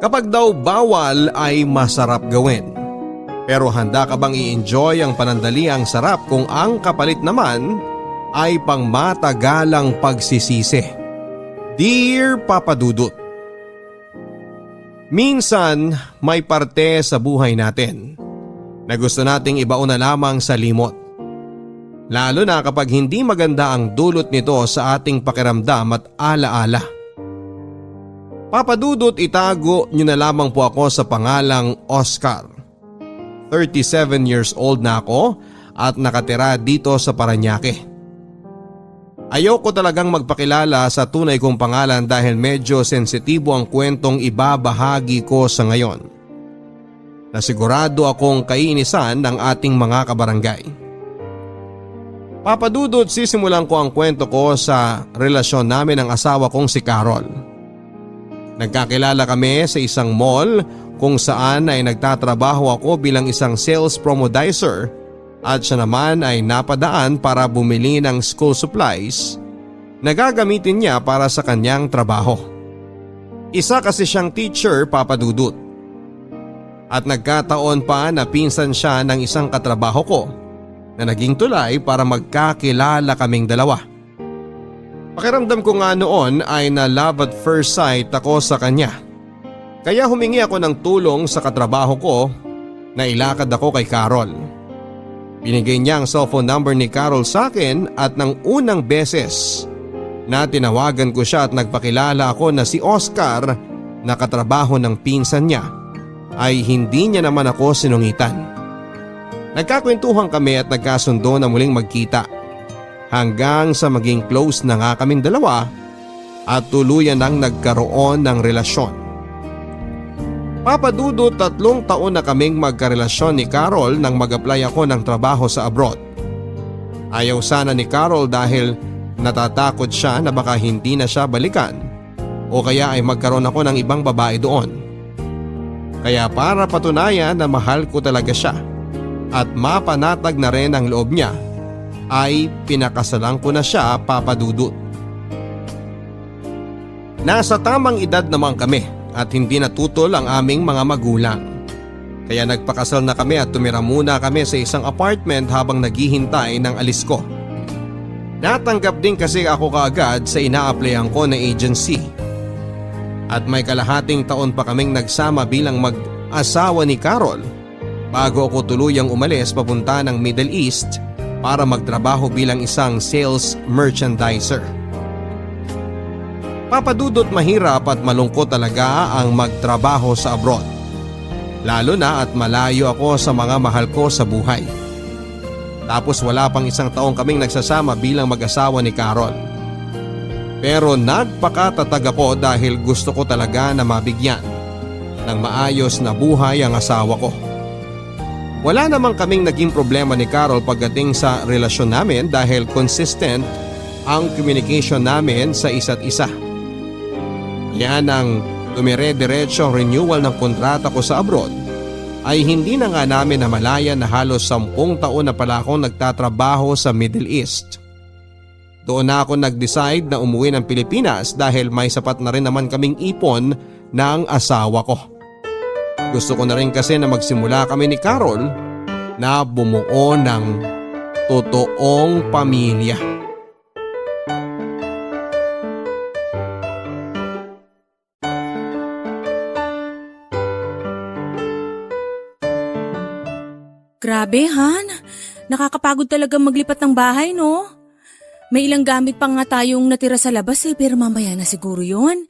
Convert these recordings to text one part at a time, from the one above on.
Kapag daw bawal ay masarap gawin. Pero handa ka bang i-enjoy ang panandaliang sarap kung ang kapalit naman ay pangmatagalang pagsisisi? Dear Papa Dudut, minsan may parte sa buhay natin na gusto nating ibaon na lamang sa limot. Lalo na kapag hindi maganda ang dulot nito sa ating pakiramdam at alaala. Papa Dudut, itago niyo na lamang po ako sa pangalang Oscar. 37 years old na ako at nakatira dito sa Parañaque. Ayoko talagang magpakilala sa tunay kong pangalan dahil medyo sensitibo ang kwentong ibabahagi ko sa ngayon. Nasigurado akong kainisan ng ating mga kabarangay. Papa Dudut, sisimulan ko ang kwento ko sa relasyon namin ng asawa kong si Carol. Nagkakilala kami sa isang mall kung saan ay nagtatrabaho ako bilang isang sales promodizer at siya naman ay napadaan para bumili ng school supplies na gagamitin niya para sa kanyang trabaho. Isa kasi siyang teacher, Papa Dudut. At nagkataon pa na pinsan siya ng isang katrabaho ko na naging tulay para magkakilala kaming dalawa. Pakiramdam ko nga noon ay na love at first sight ako sa kanya. Kaya humingi ako ng tulong sa katrabaho ko na ilakad ako kay Carol. Binigay niya ang cellphone number ni Carol sa akin at nang unang beses na tinawagan ko siya at nagpakilala ako na si Oscar na katrabaho ng pinsan niya ay hindi niya naman ako sinungitan. Nagkakwentuhan kami at nagkasundo na muling magkita. Hanggang sa maging close na nga kaming dalawa at tuluyan nang nagkaroon ng relasyon. Papa Dudut, 3 taon na kaming magkarelasyon ni Carol nang mag-apply ako ng trabaho sa abroad. Ayaw sana ni Carol dahil natatakot siya na baka hindi na siya balikan o kaya ay magkaroon ako ng ibang babae doon. Kaya para patunayan na mahal ko talaga siya at mapanatag na rin ang loob niya, ay pinakasalan ko na siya, Papa Dudut. Nasa tamang edad naman kami at hindi natutol ang aming mga magulang. Kaya nagpakasal na kami at tumira muna kami sa isang apartment habang naghihintay ng alis ko. Natanggap din kasi ako kaagad sa ina-applyan ko na agency. At may kalahating taon pa kaming nagsama bilang mag-asawa ni Carol bago ako tuluyang umalis papunta ng Middle East para magtrabaho bilang isang sales merchandiser. Papa Dudut, mahirap at malungkot talaga ang magtrabaho sa abroad. Lalo na at malayo ako sa mga mahal ko sa buhay. Tapos wala pang 1 taong kaming nagsasama bilang mag-asawa ni Carol. Pero nagpakatatag ako dahil gusto ko talaga na mabigyan ng maayos na buhay ang asawa ko. Wala namang kaming naging problema ni Carol pagdating sa relasyon namin dahil consistent ang communication namin sa isa't isa. Yan ang dumire-diretso ang renewal ng kontrata ko sa abroad ay hindi na nga namin namalayan na halos 10 taon na pala akong nagtatrabaho sa Middle East. Doon na ako nag-decide na umuwi ng Pilipinas dahil may sapat na rin naman kaming ipon ng asawa ko. Gusto ko na rin kasi na magsimula kami ni Carol na bumuo ng totoong pamilya. Grabe, Han. Nakakapagod talaga maglipat ng bahay, no? May ilang gamit pa nga tayong natira sa labas pero mamaya na siguro yun.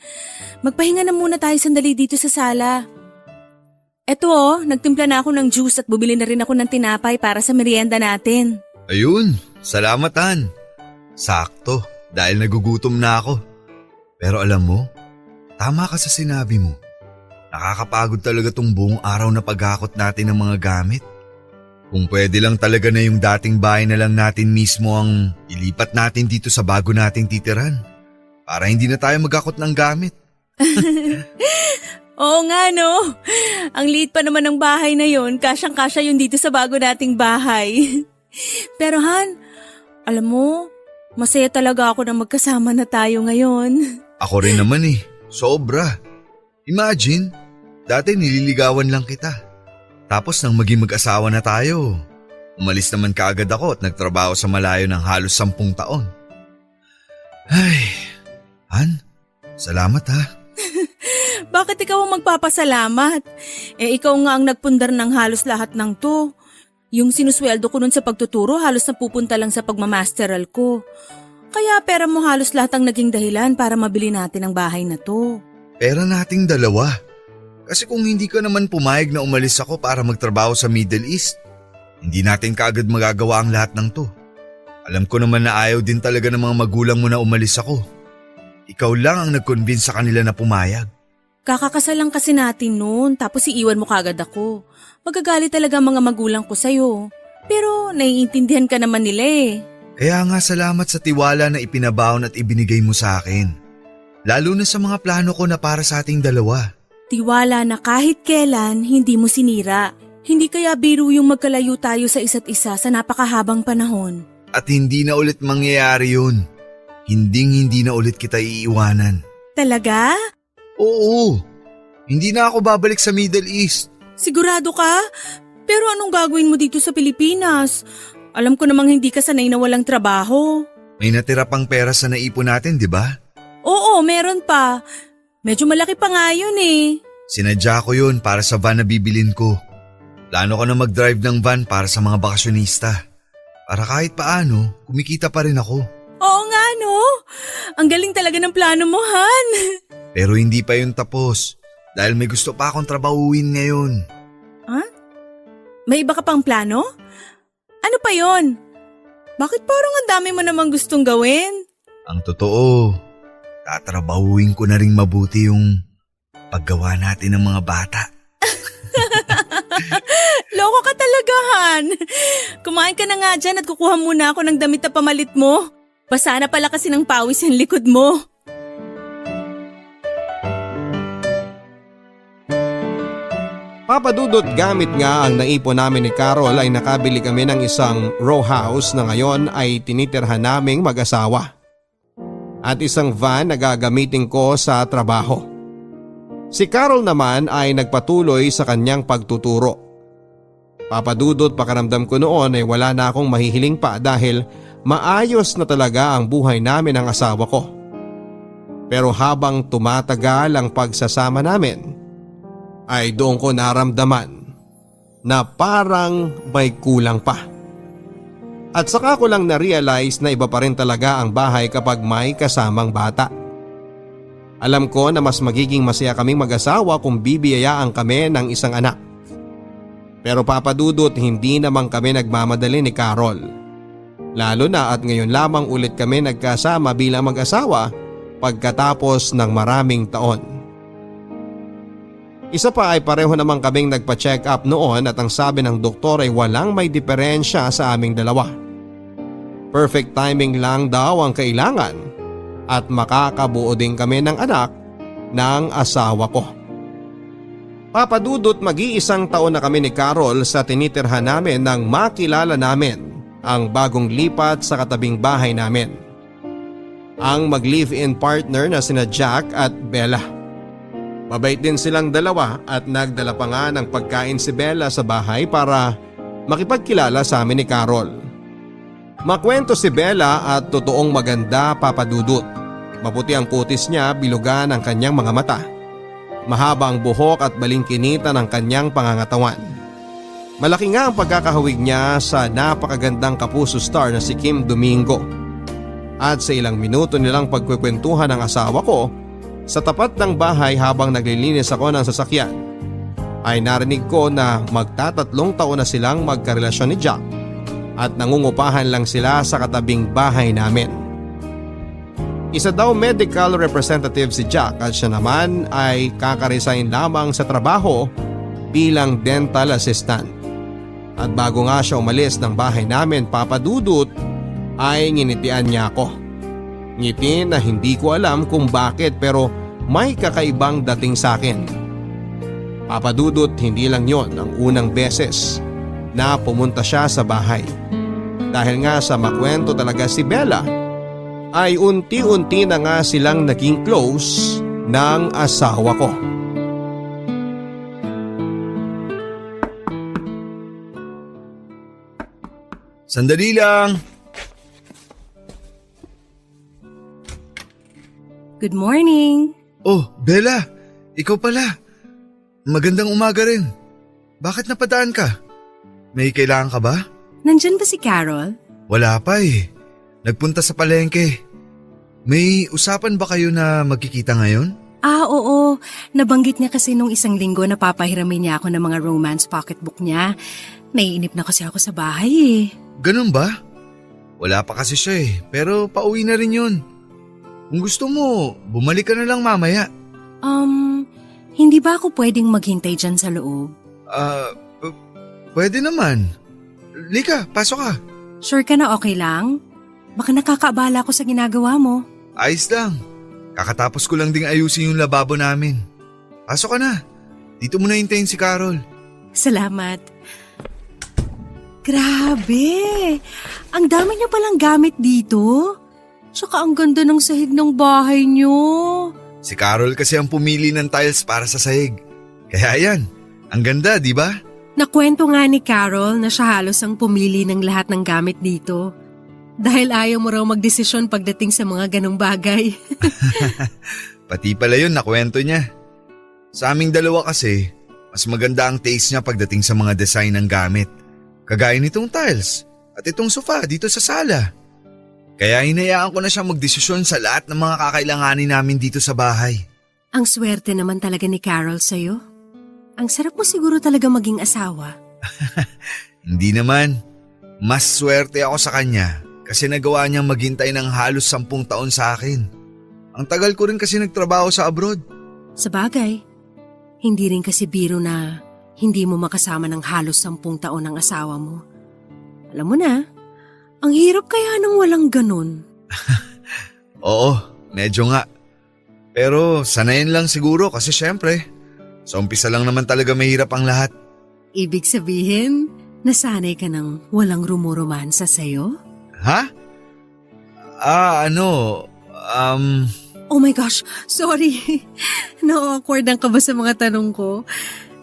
Magpahinga na muna tayo sandali dito sa sala. Eto nagtimpla na ako ng juice at bumili na rin ako ng tinapay para sa merienda natin. Ayun, salamat Han. Sakto, dahil nagugutom na ako. Pero alam mo, tama ka sa sinabi mo. Nakakapagod talaga tong buong araw na paghakot natin ng mga gamit. Kung pwede lang talaga na yung dating bahay na lang natin mismo ang ilipat natin dito sa bago nating titiran. Para hindi na tayo maghakot ng gamit. Oo nga no, ang liit pa naman ng bahay na yon, kasyang-kasya yun dito sa bago nating bahay. Pero Han, alam mo, masaya talaga ako na magkasama na tayo ngayon. Ako rin naman sobra. Imagine, Dati nililigawan lang kita. Tapos nang maging mag-asawa na tayo, umalis naman kaagad ako at nagtrabaho sa malayo ng halos 10 taon. Ay, Han, salamat ha. Bakit ikaw ang magpapasalamat? Ikaw nga ang nagpundar ng halos lahat ng to. Yung sinusweldo ko nun sa pagtuturo halos napupunta lang sa pagmamasteral ko. Kaya pera mo halos lahat ang naging dahilan para mabili natin ang bahay na to. Pera nating dalawa. Kasi kung hindi ka naman pumayag na umalis ako para magtrabaho sa Middle East, hindi natin kaagad magagawa ang lahat ng to. Alam ko naman na ayaw din talaga ng mga magulang mo na umalis ako. Ikaw lang ang nag-convince sa kanila na pumayag. Kakakasal lang kasi natin noon tapos iiwan mo kagad ako. Magagalit talaga ang mga magulang ko sa'yo. Pero naiintindihan ka naman nila eh. Kaya nga salamat sa tiwala na ipinabaon at ibinigay mo sa akin. Lalo na sa mga plano ko na para sa ating dalawa. Tiwala na kahit kailan hindi mo sinira. Hindi kaya biro yung magkalayo tayo sa isa't isa sa napakahabang panahon. At hindi na ulit mangyayari yun. Hindi na ulit kita iiwanan. Talaga? Oo. Hindi na ako babalik sa Middle East. Sigurado ka? Pero anong gagawin mo dito sa Pilipinas? Alam ko namang hindi ka sanay na walang trabaho. May natira pang pera sa naipon natin, di ba? Oo, meron pa. Medyo malaki pa nga yun eh. Sinadya ko yun para sa van na bibilin ko. Plano ko na mag-drive ng van para sa mga bakasyonista. Para kahit paano, kumikita pa rin ako. Oo nga no. Ang galing talaga ng plano mo, Han. Pero hindi pa yun tapos. Dahil may gusto pa akong trabahuin ngayon. Ha? May iba ka pang plano? Ano pa yon? Bakit parang ang dami mo namang gustong gawin? Ang totoo, tatrabahuin ko na ring mabuti yung paggawa natin ng mga bata. Loko ka talaga, Han. Kumain ka na nga dyan at kukuha muna ako ng damit na pamalit mo. Basa na pala kasi ng pawis yung likod mo. Papadudot gamit nga ang naipon namin ni Carol ay nakabili kami ng isang row house na ngayon ay tinitirhan naming mag-asawa. At isang van na gagamitin ko sa trabaho. Si Carol naman ay nagpatuloy sa kanyang pagtuturo. Papadudot pakaramdam ko noon ay wala na akong mahihiling pa dahil maayos na talaga ang buhay namin ng asawa ko. Pero habang tumatagal ang pagsasama namin, ay doon ko naramdaman na parang may kulang pa. At saka ko lang na-realize na iba pa rin talaga ang bahay kapag may kasamang bata. Alam ko na mas magiging masaya kaming mag-asawa kung bibiyayaan kami ng isang anak. Pero papadudot hindi naman kami nagmamadali ni Carol. Lalo na at ngayon lamang ulit kami nagkasama bilang mag-asawa pagkatapos ng maraming taon. Isa pa ay pareho naman kaming nagpa-check up noon at ang sabi ng doktor ay walang may diferensya sa aming dalawa. Perfect timing lang daw ang kailangan at makakabuo din kami ng anak ng asawa ko. Papadudot mag-iisang taon na kami ni Carol sa tinitirhan namin nang makilala namin ang bagong lipat sa katabing bahay namin. Ang mag-live-in partner na sina Jack at Bella. Mabait din silang dalawa at nagdala pa nga ng pagkain si Bella sa bahay para makipagkilala sa amin ni Carol. Makwento si Bella at totoong maganda, papadudot. Maputi ang kutis niya, bilugan ang kanyang mga mata. Mahaba ang buhok at balingkinita ng kanyang pangangatawan. Malaki nga ang pagkakahawig niya sa napakagandang kapuso star na si Kim Domingo. At sa ilang minuto nilang pagkukwentuhan ng asawa ko, sa tapat ng bahay habang naglilinis ako ng sasakyan, ay narinig ko na magtatatlong taon na silang magkarelasyon ni Jack at nangungupahan lang sila sa katabing bahay namin. Isa daw medical representative si Jack at siya naman ay kakaresign lamang sa trabaho bilang dental assistant. At bago nga siya umalis ng bahay namin, papadudot, ay nginitian niya ako. Ngiti na hindi ko alam kung bakit pero may kakaibang dating sa akin. Papadudot, hindi lang yon ang unang beses na pumunta siya sa bahay. Dahil nga sa makwento talaga si Bella, ay unti-unti na nga silang naging close ng asawa ko. Sandali lang. Good morning. Oh, Bella. Ikaw pala. Magandang umaga rin. Bakit napadaan ka? May kailangan ka ba? Nandyan ba si Carol? Wala pa eh. Nagpunta sa palengke. May usapan ba kayo na magkikita ngayon? Oo. Nabanggit niya kasi nung isang linggo na papahiramin niya ako ng mga romance pocketbook niya. Naiinip na kasi ako sa bahay eh. Ganun ba? Wala pa kasi siya eh, pero pauwi na rin yun. Kung gusto mo, bumalik ka na lang mamaya. Hindi ba ako pwedeng maghintay dyan sa loob? Pwede naman. Lika, pasok ka. Sure ka na okay lang? Baka nakakaabala ako sa ginagawa mo. Ayos lang. Kakatapos ko lang ding ayusin yung lababo namin. Pasok ka na. Dito mo na hintayin si Carol. Salamat. Grabe! Ang dami niyo palang gamit dito. Tsaka ang ganda ng sahig ng bahay niyo. Si Carol kasi ang pumili ng tiles para sa sahig. Kaya yan, ang ganda, di ba? Nakwento nga ni Carol na siya halos ang pumili ng lahat ng gamit dito. Dahil ayaw mo raw magdesisyon pagdating sa mga ganong bagay. Pati pala yun nakwento niya. Sa aming dalawa kasi, mas maganda ang taste niya pagdating sa mga design ng gamit. Kagaya nitong tiles at itong sofa dito sa sala. Kaya hinayaan ko na siya magdesisyon sa lahat ng mga kakailanganin namin dito sa bahay. Ang swerte naman talaga ni Carol sa'yo. Ang sarap mo siguro talaga maging asawa. Hindi naman. Mas swerte ako sa kanya kasi nagawa niyang maghintay ng halos 10 taon sa akin. Ang tagal ko rin kasi nagtrabaho sa abroad. Sa bagay, hindi rin kasi biro na hindi mo makasama ng halos 10 taon ang asawa mo. Alam mo na, ang hirap kaya nang walang ganun. Oo, medyo nga. Pero sanayin lang siguro kasi syempre, sa umpisa lang naman talaga mahirap ang lahat. Ibig sabihin, nasanay ka ng walang rumoromansa sa'yo? Ha? Oh my gosh, sorry. Na-awkward ka ba sa mga tanong ko?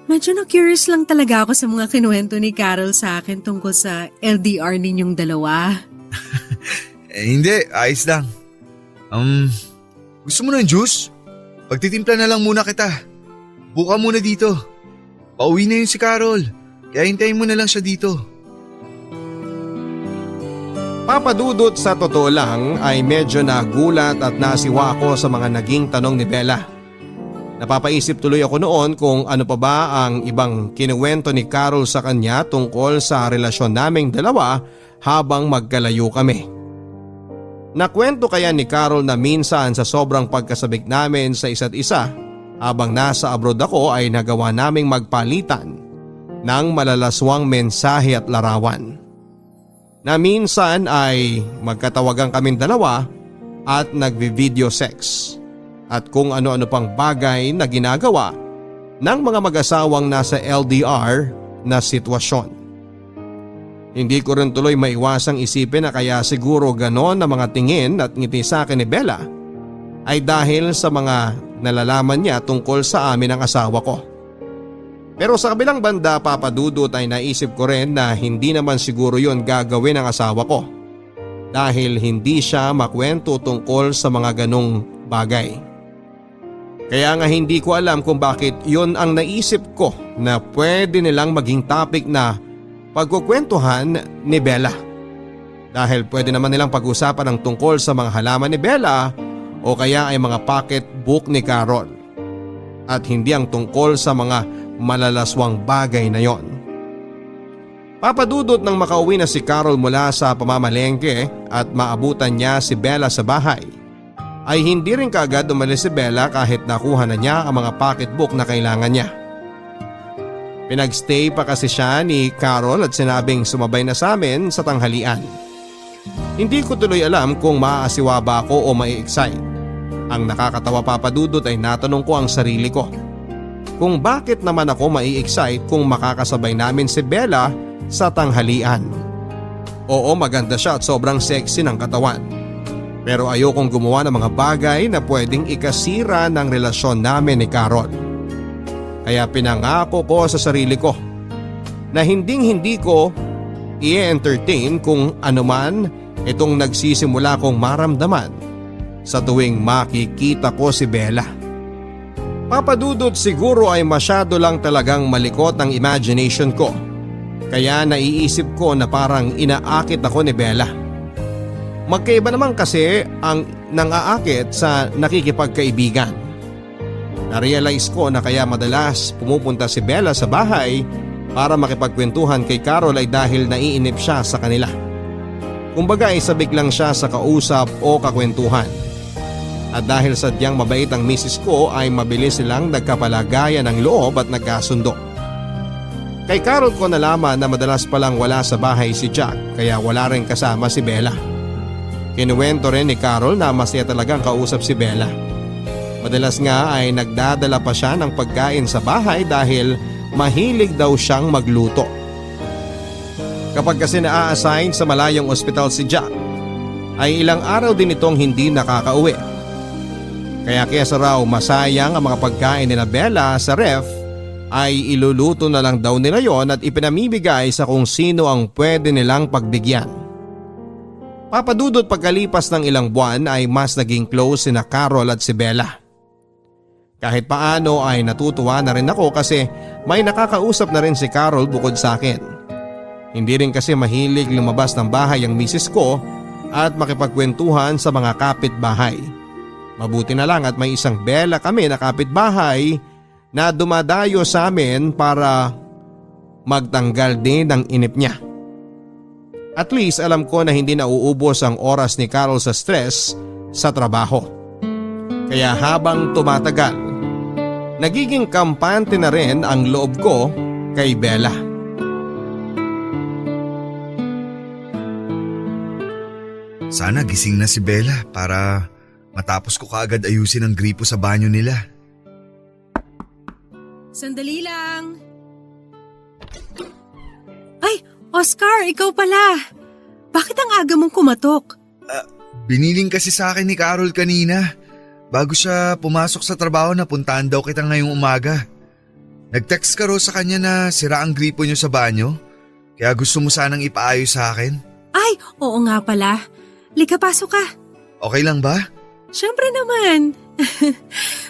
Medyo na-curious lang talaga ako sa mga kinuwento ni Carol sa akin tungkol sa LDR ninyong dalawa. Hindi, ayos lang. Gusto mo ng juice? Pagtitimpla na lang muna kita. Buka muna dito. Pauwi na yun si Carol, kaya hintayin mo na lang siya dito. Papadudot, sa totoo lang ay medyo nagulat at nasiwa ako sa mga naging tanong ni Bella. Napapaisip tuloy ako noon kung ano pa ba ang ibang kinuwento ni Carol sa kanya tungkol sa relasyon naming dalawa habang magkalayo kami. Nakwento kaya ni Carol na minsan sa sobrang pagkasabik namin sa isa't isa habang nasa abroad ako ay nagawa naming magpalitan ng malalaswang mensahe at larawan. Na minsan ay magkatawagan kaming dalawa at nagvi-video sex. At kung ano-ano pang bagay na ginagawa ng mga mag-asawang nasa LDR na sitwasyon. Hindi ko rin tuloy maiwasang isipin na kaya siguro ganon na mga tingin at ngiti sa akin ni Bella ay dahil sa mga nalalaman niya tungkol sa amin ng asawa ko. Pero sa kabilang banda, Papadudot, ay naisip ko rin na hindi naman siguro yon gagawin ng asawa ko dahil hindi siya makwento tungkol sa mga ganong bagay. Kaya nga hindi ko alam kung bakit yon ang naisip ko na pwede nilang maging topic na pagkukwentuhan ni Bella. Dahil pwede naman nilang pag-usapan ang tungkol sa mga halaman ni Bella o kaya ay mga pocketbook ni Carol. At hindi ang tungkol sa mga malalaswang bagay na yon. Papadudot, nang makauwi na si Carol mula sa pamamalengke at maabutan niya si Bella sa bahay, ay hindi rin kaagad umalis si Bella kahit nakuha na niya ang mga pocketbook na kailangan niya. Pinagstay pa kasi siya ni Carol at sinabing sumabay na sa amin sa tanghalian. Hindi ko tuloy alam kung maaasiwa ba ako o mai-excite. Ang nakakatawa, Papadudot, ay natanong ko ang sarili ko kung bakit naman ako mai-excite kung makakasabay namin si Bella sa tanghalian. Oo, maganda siya at sobrang sexy ng katawan. Pero ayokong gumawa ng mga bagay na pwedeng ikasira ng relasyon namin ni Carol. Kaya pinangako ko sa sarili ko na hindi ko i-entertain kung anuman itong nagsisimula kong maramdaman sa tuwing makikita ko si Bella. Papadudot siguro ay masyado lang talagang malikot ang imagination ko. Kaya naiisip ko na parang inaakit ako ni Bella. Magkaiba naman kasi ang nang-aakit sa nakikipagkaibigan. Narealize ko na kaya madalas pumupunta si Bella sa bahay para makipagkwentuhan kay Carol ay dahil naiinip siya sa kanila. Kumbaga ay sabik lang siya sa kausap o kakwentuhan. At dahil sadyang mabait ang misis ko ay mabilis silang nagkapalagayan ng loob at nagkasundo. Kay Carol ko nalaman na madalas palang wala sa bahay si Jack kaya wala rin kasama si Bella. Kinuwento rin ni Carol na masaya talagang kausap si Bella. Madalas nga ay nagdadala pa siya ng pagkain sa bahay dahil mahilig daw siyang magluto. Kapag kasi na-assign sa malayong ospital si Jack, ay ilang araw din itong hindi nakakauwi. Kaya kesa raw masayang ang mga pagkain ni Bella sa ref, ay iluluto na lang daw nila yon at ipinamimigay sa kung sino ang pwede nilang pagbigyan. Papadudot pagkalipas ng ilang buwan ay mas naging close sina Carol at si Bella. Kahit paano ay natutuwa na rin ako kasi may nakakausap na rin si Carol bukod sa akin. Hindi rin kasi mahilig lumabas ng bahay ang misis ko at makipagkwentuhan sa mga kapitbahay. Mabuti na lang at may isang Bella kami na kapitbahay na dumadayo sa amin para magtanggal din ng inip niya. At least alam ko na hindi nauubos ang oras ni Carol sa stress sa trabaho. Kaya habang tumatagal, nagiging kampante na rin ang loob ko kay Bella. Sana gising na si Bella para matapos ko kaagad ayusin ang gripo sa banyo nila. Sandali lang. Ay, Oscar, ikaw pala. Bakit ang aga mong kumatok? Biniling kasi sa akin ni Carol kanina. Bago siya pumasok sa trabaho na puntahan daw kita ngayong umaga. Nag-text ka raw sa kanya na sira ang gripo niyo sa banyo. Kaya gusto mo sanang ipaayos sa akin. Ay, oo nga pala. Lika, pasok ka. Okay lang ba? Siyempre naman.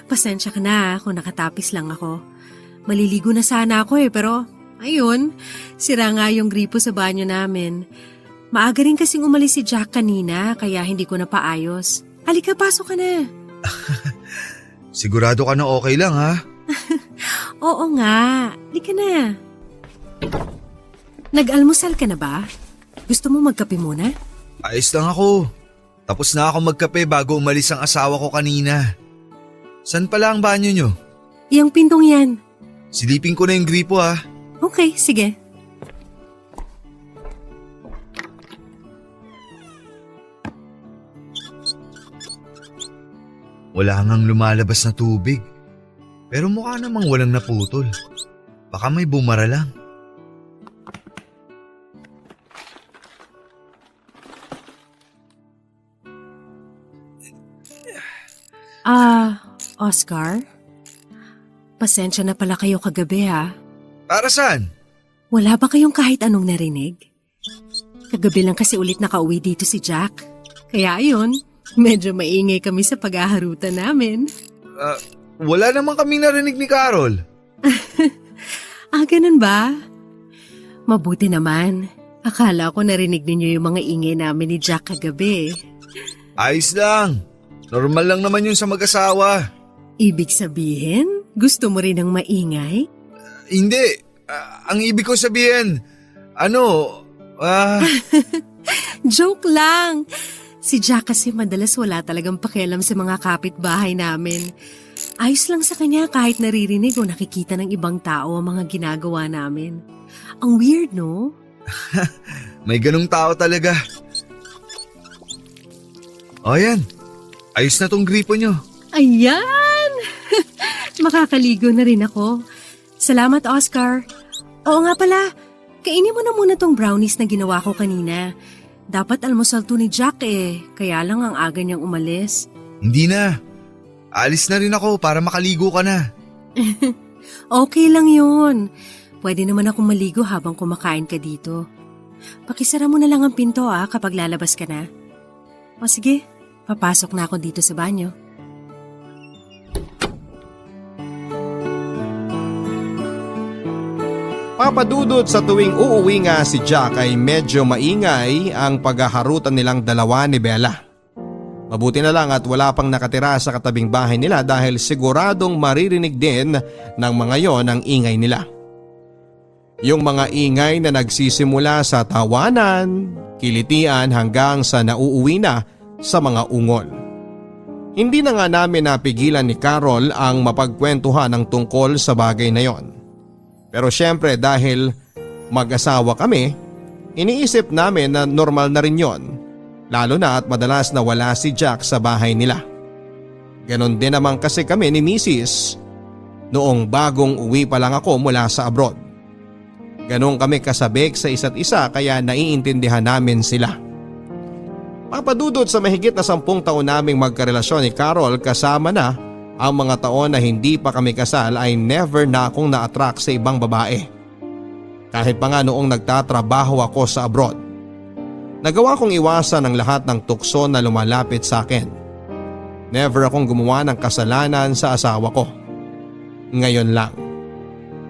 Pasensya ka na kung nakatapis lang ako. Maliligo na sana ako pero ayun, sira nga yung gripo sa banyo namin. Maaga rin kasing umalis si Jack kanina kaya hindi ko na paayos. Halika, pasok ka na. Sigurado ka na okay lang ha? Oo nga, halika na. Nag-almusal ka na ba? Gusto mo magkape muna? Ayos lang ako. Tapos na ako magkape bago umalis ang asawa ko kanina. San pala ang banyo nyo? Yang pintong yan. Silipin ko na yung gripo ha. Okay, sige. Wala ngang lumalabas na tubig. Pero mukha namang walang naputol. Baka may bumara lang. Oscar? Pasensya na pala kayo kagabi ha. Para saan? Wala ba kayong kahit anong narinig? Kagabi lang kasi ulit nakauwi dito si Jack. Kaya ayun, medyo maingay kami sa paghaharutan namin. Wala naman kaming narinig ni Carol. Ganun ba? Mabuti naman. Akala ko narinig ninyo yung mga ingay namin ni Jack kagabi. Ayos lang. Normal lang naman yun sa mag-asawa. Ibig sabihin, gusto mo rin ng maingay? Hindi. Ang ibig ko sabihin, Joke lang. Si Jack kasi madalas wala talagang pakialam sa mga kapitbahay namin. Ayos lang sa kanya kahit naririnig o nakikita ng ibang tao ang mga ginagawa namin. Ang weird, no? May ganung tao talaga. O yan, ayos na tong gripo nyo. Ayan! Makakaligo na rin ako. Salamat, Oscar. Oo nga pala, kainin mo na muna tong brownies na ginawa ko kanina. Dapat almusal to ni Jack kaya lang ang aga niyang umalis. Hindi na. Alis na rin ako para makaligo ka na. Okay lang yun. Pwede naman akong maligo habang kumakain ka dito. Pakisara mo na lang ang pinto kapag lalabas ka na. O sige, papasok na ako dito sa banyo. Papadudot sa tuwing uuwi nga si Jack ay medyo maingay ang paghaharutan nilang dalawa ni Bella. Mabuti na lang at wala pang nakatira sa katabing bahay nila dahil siguradong maririnig din ng mga yon ang ingay nila. Yung mga ingay na nagsisimula sa tawanan, kilitian hanggang sa nauuwi na sa mga ungol. Hindi na nga namin napigilan ni Carol ang mapagkwentuhan ng tungkol sa bagay na yon. Pero syempre dahil mag-asawa kami, iniisip namin na normal na rin yon. Lalo na at madalas na wala si Jack sa bahay nila. Ganon din naman kasi kami ni Mrs. noong bagong uwi pa lang ako mula sa abroad. Ganon kami kasabik sa isa't isa kaya naiintindihan namin sila. Papadudot sa mahigit na 10 taon naming magkarelasyon ni Carol kasama na ang mga taon na hindi pa kami kasal ay never na akong na-attract sa ibang babae. Kahit pa nga noong nagtatrabaho ako sa abroad. Nagawa kong iwasan ang lahat ng tukso na lumalapit sa akin. Never akong gumawa ng kasalanan sa asawa ko. Ngayon lang.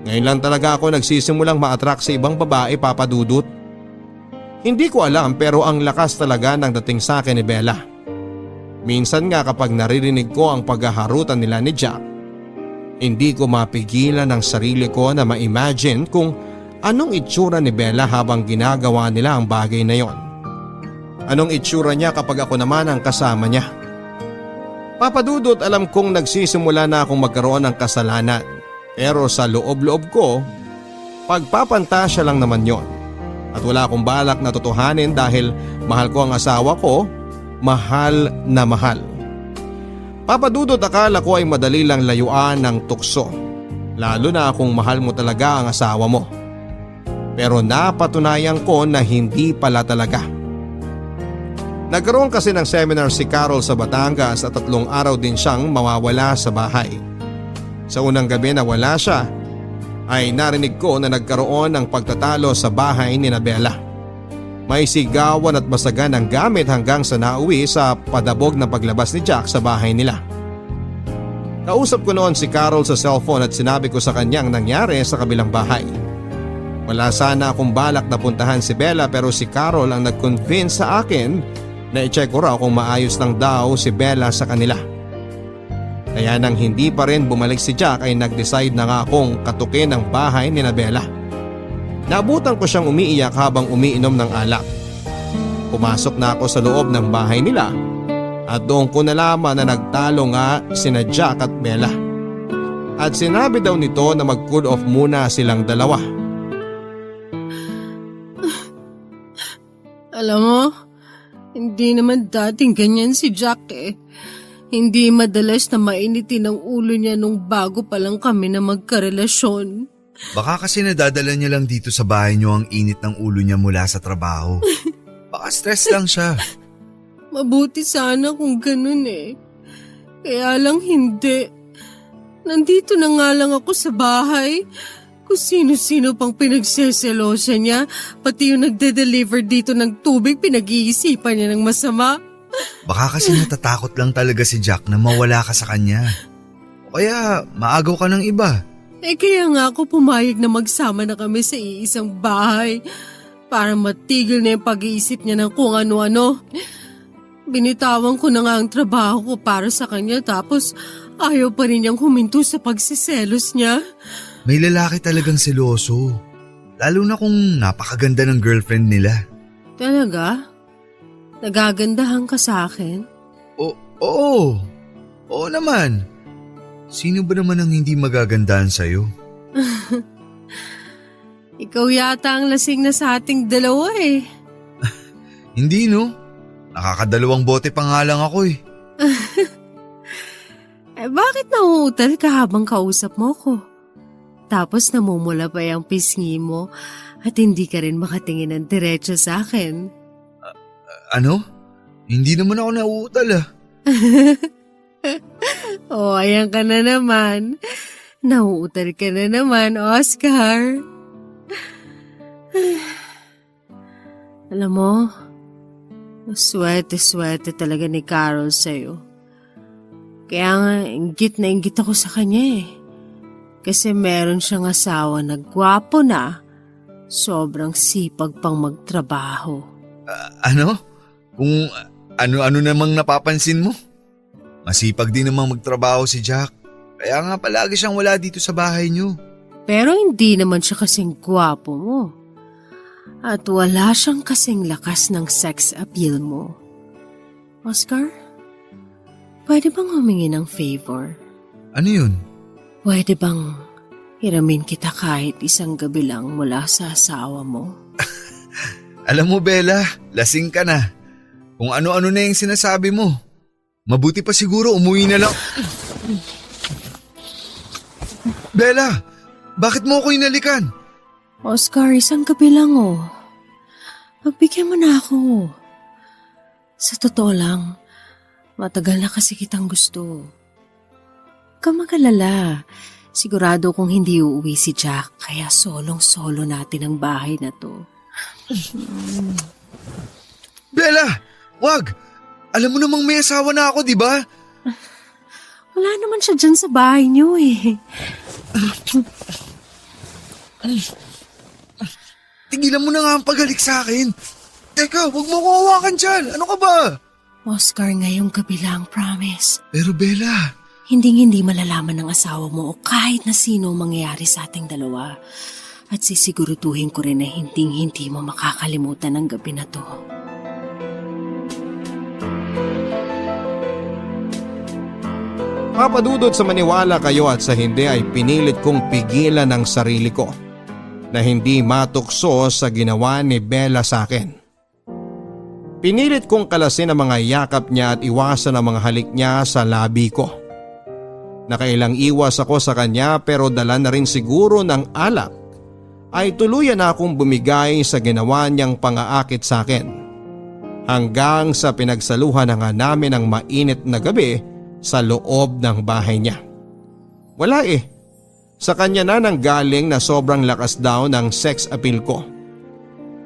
Ngayon lang talaga ako nagsisimulang ma-attract sa ibang babae, Papadudot. Hindi ko alam pero ang lakas talaga ng dating sa akin ni Bella. Minsan nga kapag naririnig ko ang paghaharutan nila ni Jack, hindi ko mapigilan ang sarili ko na ma-imagine kung anong itsura ni Bella habang ginagawa nila ang bagay na yon. Anong itsura niya kapag ako naman ang kasama niya. Papadudot, alam kong nagsisimula na akong magkaroon ng kasalanan. Pero sa loob-loob ko, pagpapantasya lang naman yon. At wala akong balak na totohanin dahil mahal ko ang asawa ko, mahal na mahal. Papadudot, akala ko ay madali lang layuan ng tukso. Lalo na kung mahal mo talaga ang asawa mo. Pero napatunayan ko na hindi pala talaga. Nagkaroon kasi ng seminar si Carol sa Batangas at 3 araw din siyang mawawala sa bahay. Sa unang gabi na wala siya, ay narinig ko na nagkaroon ng pagtatalo sa bahay ni Bella. May sigawan at basagan ng gamit hanggang sa nauwi sa padabog na paglabas ni Jack sa bahay nila. Kausap ko noon si Carol sa cellphone at sinabi ko sa kanyang nangyari sa kabilang bahay. Wala sana akong balak na puntahan si Bella pero si Carol ang nag-convince sa akin na i-check ko raw kung maayos lang daw si Bella sa kanila. Kaya nang hindi pa rin bumalik si Jack ay nag-decide na nga akong katukin ang bahay ni Bella. Naabutan ko siyang umiiyak habang umiinom ng alak. Pumasok na ako sa loob ng bahay nila at doon ko nalaman na nagtalo nga sina Jack at Bella. At sinabi daw nito na mag-cool off muna silang dalawa. Alam mo, hindi naman dating ganyan si Jack eh. Hindi madalas na mainitin ang ulo niya nung bago pa lang kami na magkarelasyon. Baka kasi nadadala niya lang dito sa bahay niyo ang init ng ulo niya mula sa trabaho. Baka stress lang siya. Mabuti sana kung ganun eh. Kaya lang hindi. Nandito na nga lang ako sa bahay. Kung sino-sino pang pinagseselosa niya, pati yung nagde-deliver dito ng tubig, pinag-iisipan niya ng masama. Baka kasi natatakot lang talaga si Jack na mawala ka sa kanya. O kaya maagaw ka ng iba. Kaya nga ako pumayag na magsama na kami sa iisang bahay para matigil na yung pag-iisip niya ng kung ano-ano. Binitawan ko na nga ang trabaho ko para sa kanya tapos ayaw pa rin niyang huminto sa pagsiselos niya. May lalaki talagang seloso. Lalo na kung napakaganda ng girlfriend nila. Talaga? Nagagandahan ka sa akin? Oo. Oo naman. Sino ba naman ang hindi magagandahan sa'yo? Ikaw yata ang lasing na sa ating dalawa eh. Hindi no. Nakakadalawang bote pa nga lang ako eh. Bakit nauutal ka habang kausap mo ko? Tapos namumula pa yung pisngi mo at hindi ka rin makatingin ng diretso sa akin. Ano? Hindi naman ako nauutal ah. Ayan ka na naman. Nauutal ka na naman, Oscar. Alam mo, swerte talaga ni Carol sa'yo. Kaya nga, inggit na inggit ako sa kanya eh. Kasi meron siyang asawa na gwapo na, sobrang sipag pang magtrabaho. Ano? Kung ano-ano namang napapansin mo? Masipag din namang magtrabaho si Jack. Kaya nga palagi siyang wala dito sa bahay niyo. Pero hindi naman siya kasing gwapo mo. At wala siyang kasing lakas ng sex appeal mo. Oscar, pwede bang humingi ng favor? Ano yun? Pwede bang hiramin kita kahit isang gabi lang mula sa asawa mo? Alam mo Bella, lasing ka na. Kung ano-ano na yung sinasabi mo. Mabuti pa siguro umuwi na lang. Bella, bakit mo ako inalikan? Oscar, isang gabi lang oh. Pagbigyan mo na ako. Sa totoo lang, matagal na kasi kitang gusto. Huwag kang mag-alala. Sigurado kung hindi uuwi si Jack, kaya solong-solo natin ang bahay na to. Bella, wag! Alam mo namang may asawa na ako, di ba? Wala naman siya dyan sa bahay niyo eh. Tigilan mo na nga ang paghalik sa akin. Teka, wag mo ko hawakan dyan. Ano ka ba? Oscar, ngayong gabi lang, promise. Pero Bella, Hinding-hindi malalaman ng asawa mo o kahit na sino ang mangyayari sa ating dalawa. At sisiguruduhin ko rin na hinding-hindi mo makakalimutan ang gabi na to. Papadudod sa maniwala kayo at sa hindi ay pinilit kong pigilan ang sarili ko na hindi matukso sa ginawa ni Bella sa akin. Pinilit kong kalasin ang mga yakap niya at iwasan ang mga halik niya sa labi ko. Nakailang iwas ako sa kanya pero dala na rin siguro ng alak ay tuluyan na akong bumigay sa ginawa niyang pangaakit sa akin. Hanggang sa pinagsaluhan na nga namin ang mainit na gabi sa loob ng bahay niya. Wala eh. Sa kanya na nanggaling na sobrang lakas daw ng sex appeal ko.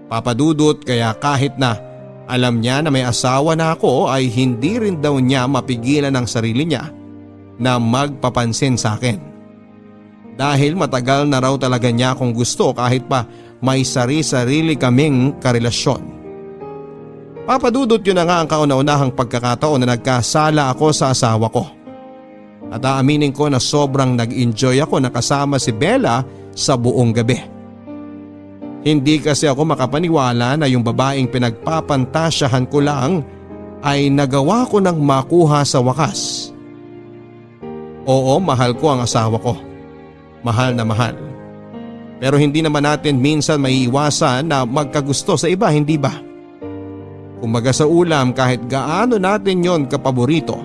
Papadudot kaya kahit na alam niya na may asawa na ako ay hindi rin daw niya mapigilan ang sarili niya na magpapansin sa akin. Dahil matagal na raw talaga niya akong gusto kahit pa may sari-sarili kaming karelasyon. Papadudot yun na nga ang kauna-unahang pagkakataon na nagkasala ako sa asawa ko. At aaminin ko na sobrang nag-enjoy ako na kasama si Bella sa buong gabi. Hindi kasi ako makapaniwala na yung babaeng pinagpapantasyahan ko lang ay nagawa ko ng makuha sa wakas. Oo, mahal ko ang asawa ko. Mahal na mahal. Pero hindi naman natin minsan maiiwasan na magkagusto sa iba, hindi ba? Kumbaga sa ulam kahit gaano natin yon kapaborito,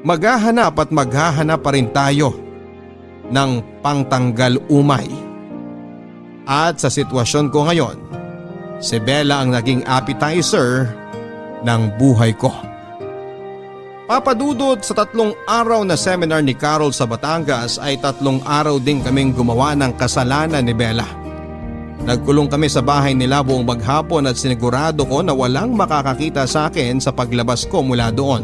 maghahanap at maghahanap pa rin tayo ng pangtanggal umay. At sa sitwasyon ko ngayon, si Bella ang naging appetizer ng buhay ko. Papadudot sa 3 araw na seminar ni Carol sa Batangas ay 3 araw din kaming gumawa ng kasalanan ni Bella. Nagkulong kami sa bahay nila buong maghapon at sinigurado ko na walang makakakita sa akin sa paglabas ko mula doon.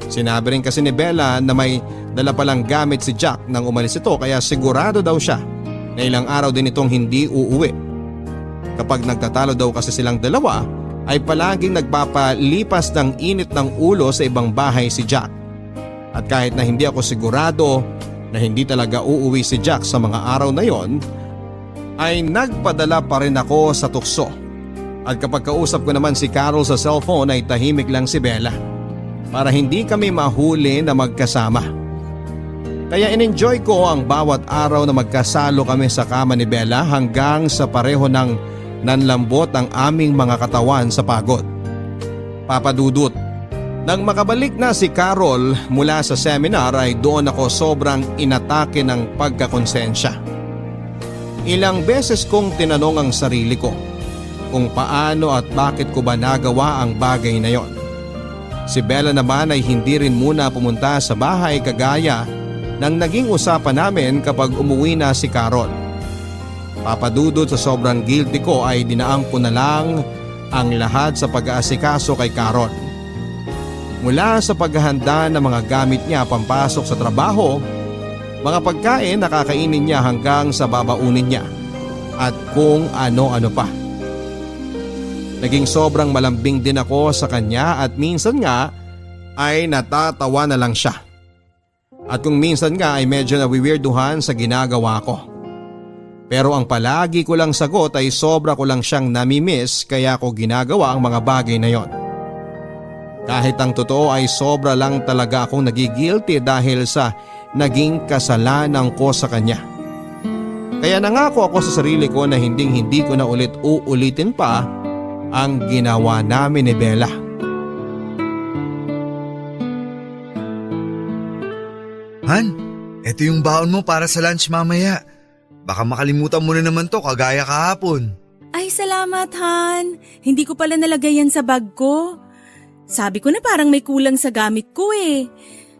Sinabi rin kasi ni Bella na may dala palang gamit si Jack nang umalis ito kaya sigurado daw siya na ilang araw din itong hindi uuwi. Kapag nagtatalo daw kasi silang dalawa ay palaging nagpapalipas ng init ng ulo sa ibang bahay si Jack. At kahit na hindi ako sigurado na hindi talaga uuwi si Jack sa mga araw na yon, ay nagpadala pa rin ako sa tukso. At kapag kausap ko naman si Carol sa cellphone ay tahimik lang si Bella para hindi kami mahuli na magkasama. Kaya in-enjoy ko ang bawat araw na magkasalo kami sa kama ni Bella hanggang sa pareho ng nanlambot ang aming mga katawan sa pagod. Papadudot, nang makabalik na si Carol mula sa seminar ay doon ako sobrang inatake ng pagkakonsensya. Ilang beses kong tinanong ang sarili ko kung paano at bakit ko ba nagawa ang bagay na yon. Si Bella naman ay hindi rin muna pumunta sa bahay kagaya ng naging usapan namin kapag umuwi na si Carol. Papadudot sa sobrang guilty ko ay dinaang ko na lang ang lahat sa pag-aasikaso kay Carol. Mula sa paghahanda ng mga gamit niya pampasok sa trabaho, mga pagkain na kakainin niya hanggang sa babaunin niya at kung ano-ano pa. Naging sobrang malambing din ako sa kanya at minsan nga ay natatawa na lang siya. At kung minsan nga ay medyo nawiwirduhan sa ginagawa ko. Pero ang palagi ko lang sagot ay sobra ko lang siyang namimiss kaya ko ginagawa ang mga bagay na yon. Kahit ang totoo ay sobra lang talaga akong nagigilty dahil sa naging kasalanan ko sa kanya. Kaya nangako ako sa sarili ko na hindi ko na ulit uulitin pa ang ginawa namin ni Bella. Han, eto yung baon mo para sa lunch mamaya. Baka makalimutan mo na naman to kagaya kahapon. Ay, salamat, Han. Hindi ko pala nalagay yan sa bag ko. Sabi ko na parang may kulang sa gamit ko eh.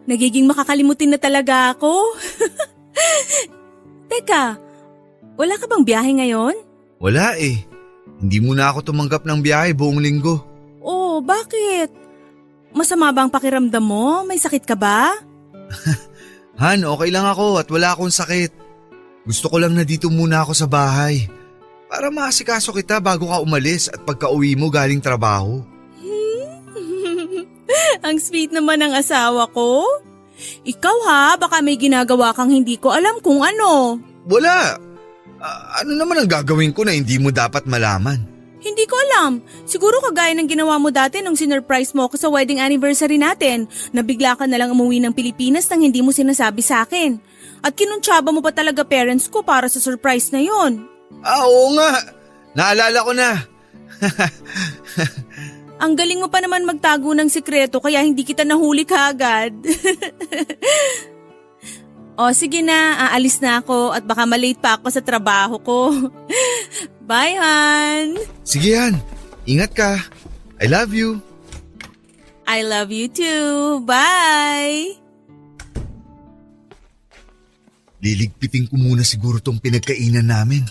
Nagiging makakalimutin na talaga ako. Teka, wala ka bang biyahe ngayon? Wala eh. Hindi mo na ako tumanggap ng biyahe buong linggo. Oh, bakit? Masama ba ang pakiramdam mo? May sakit ka ba? Han, okay lang ako at wala akong sakit. Gusto ko lang na dito muna ako sa bahay. Para maasikaso kita bago ka umalis at pagka-uwi mo galing trabaho. Ang sweet naman ng asawa ko. Ikaw ha, baka may ginagawa kang hindi ko alam kung ano. Wala! Ano naman ang gagawin ko na hindi mo dapat malaman? Hindi ko alam. Siguro kagaya ng ginawa mo dati nung sinurprise mo ako sa wedding anniversary natin. Nabigla ka na lang umuwi ng Pilipinas nang hindi mo sinasabi sa akin. At kinuntsaba mo pa talaga parents ko para sa surprise na yon. Oo nga! Naalala ko na! Ang galing mo pa naman magtago ng sikreto kaya hindi kita nahuli kaagad. O sige na, aalis na ako at baka malate pa ako sa trabaho ko. Bye, Han! Sige Han, ingat ka. I love you. I love you too. Bye! Liligpitin ko muna siguro tong pinagkainan namin.